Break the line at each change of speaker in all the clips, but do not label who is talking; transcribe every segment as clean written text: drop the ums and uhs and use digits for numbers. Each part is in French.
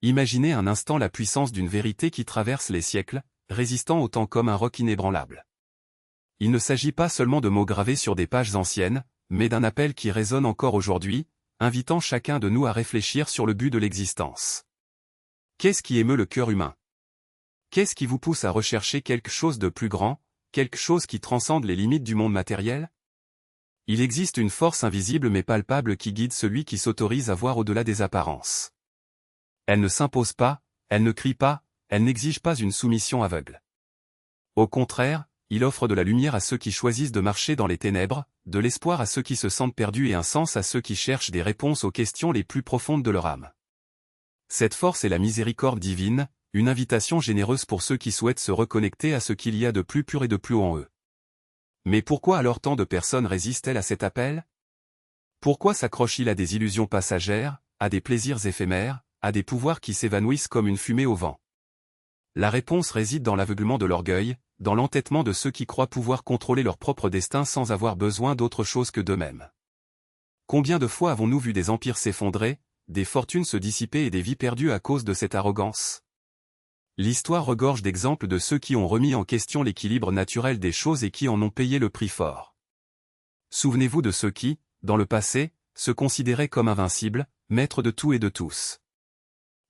Imaginez un instant la puissance d'une vérité qui traverse les siècles, résistant autant comme un roc inébranlable. Il ne s'agit pas seulement de mots gravés sur des pages anciennes, mais d'un appel qui résonne encore aujourd'hui, invitant chacun de nous à réfléchir sur le but de l'existence. Qu'est-ce qui émeut le cœur humain? Qu'est-ce qui vous pousse à rechercher quelque chose de plus grand, quelque chose qui transcende les limites du monde matériel? Il existe une force invisible mais palpable qui guide celui qui s'autorise à voir au-delà des apparences. Elle ne s'impose pas, elle ne crie pas, elle n'exige pas une soumission aveugle. Au contraire, il offre de la lumière à ceux qui choisissent de marcher dans les ténèbres, de l'espoir à ceux qui se sentent perdus et un sens à ceux qui cherchent des réponses aux questions les plus profondes de leur âme. Cette force est la miséricorde divine, une invitation généreuse pour ceux qui souhaitent se reconnecter à ce qu'il y a de plus pur et de plus haut en eux. Mais pourquoi alors tant de personnes résistent-elles à cet appel? Pourquoi s'accrochent-ils à des illusions passagères, à des plaisirs éphémères, à des pouvoirs qui s'évanouissent comme une fumée au vent? La réponse réside dans l'aveuglement de l'orgueil, dans l'entêtement de ceux qui croient pouvoir contrôler leur propre destin sans avoir besoin d'autre chose que d'eux-mêmes. Combien de fois avons-nous vu des empires s'effondrer, des fortunes se dissiper et des vies perdues à cause de cette arrogance? L'histoire regorge d'exemples de ceux qui ont remis en question l'équilibre naturel des choses et qui en ont payé le prix fort. Souvenez-vous de ceux qui, dans le passé, se considéraient comme invincibles, maîtres de tout et de tous.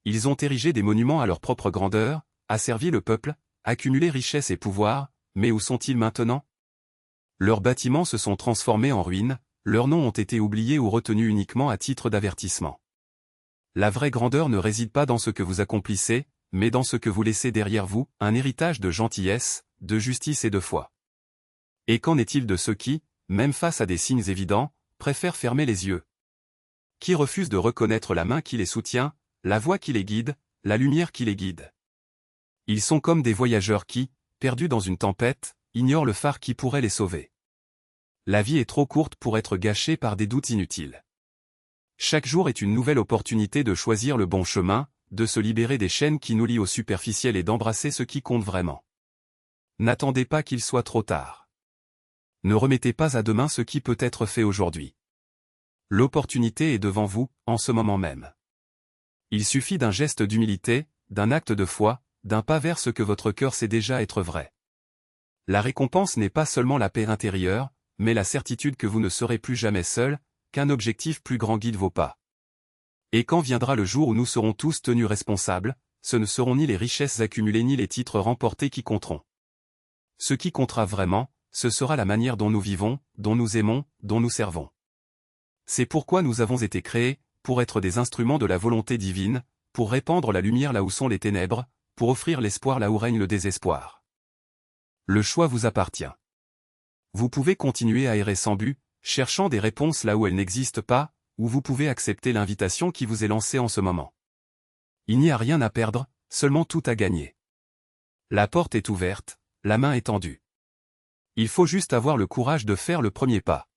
Ils ont érigé des monuments à leur propre grandeur, asservi le peuple, accumulé richesse et pouvoir, mais où sont-ils maintenant? Leurs bâtiments se sont transformés en ruines, leurs noms ont été oubliés ou retenus uniquement à titre d'avertissement. La vraie grandeur ne réside pas dans ce que vous accomplissez, mais dans ce que vous laissez derrière vous, un héritage de gentillesse, de justice et de foi. Et qu'en est-il de ceux qui, même face à des signes évidents, préfèrent fermer les yeux? Qui refusent de reconnaître la main qui les soutient, la voix qui les guide, la lumière qui les guide? Ils sont comme des voyageurs qui, perdus dans une tempête, ignorent le phare qui pourrait les sauver. La vie est trop courte pour être gâchée par des doutes inutiles. Chaque jour est une nouvelle opportunité de choisir le bon chemin, de se libérer des chaînes qui nous lient au superficiel et d'embrasser ce qui compte vraiment. N'attendez pas qu'il soit trop tard. Ne remettez pas à demain ce qui peut être fait aujourd'hui. L'opportunité est devant vous, en ce moment même. Il suffit d'un geste d'humilité, d'un acte de foi, d'un pas vers ce que votre cœur sait déjà être vrai. La récompense n'est pas seulement la paix intérieure, mais la certitude que vous ne serez plus jamais seul, qu'un objectif plus grand guide vos pas. Et quand viendra le jour où nous serons tous tenus responsables, ce ne seront ni les richesses accumulées ni les titres remportés qui compteront. Ce qui comptera vraiment, ce sera la manière dont nous vivons, dont nous aimons, dont nous servons. C'est pourquoi nous avons été créés, pour être des instruments de la volonté divine, pour répandre la lumière là où sont les ténèbres, pour offrir l'espoir là où règne le désespoir. Le choix vous appartient. Vous pouvez continuer à errer sans but, cherchant des réponses là où elles n'existent pas, ou vous pouvez accepter l'invitation qui vous est lancée en ce moment. Il n'y a rien à perdre, seulement tout à gagner. La porte est ouverte, la main est tendue. Il faut juste avoir le courage de faire le premier pas.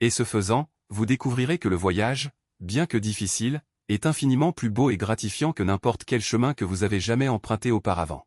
Et ce faisant, vous découvrirez que le voyage, bien que difficile, est infiniment plus beau et gratifiant que n'importe quel chemin que vous avez jamais emprunté auparavant.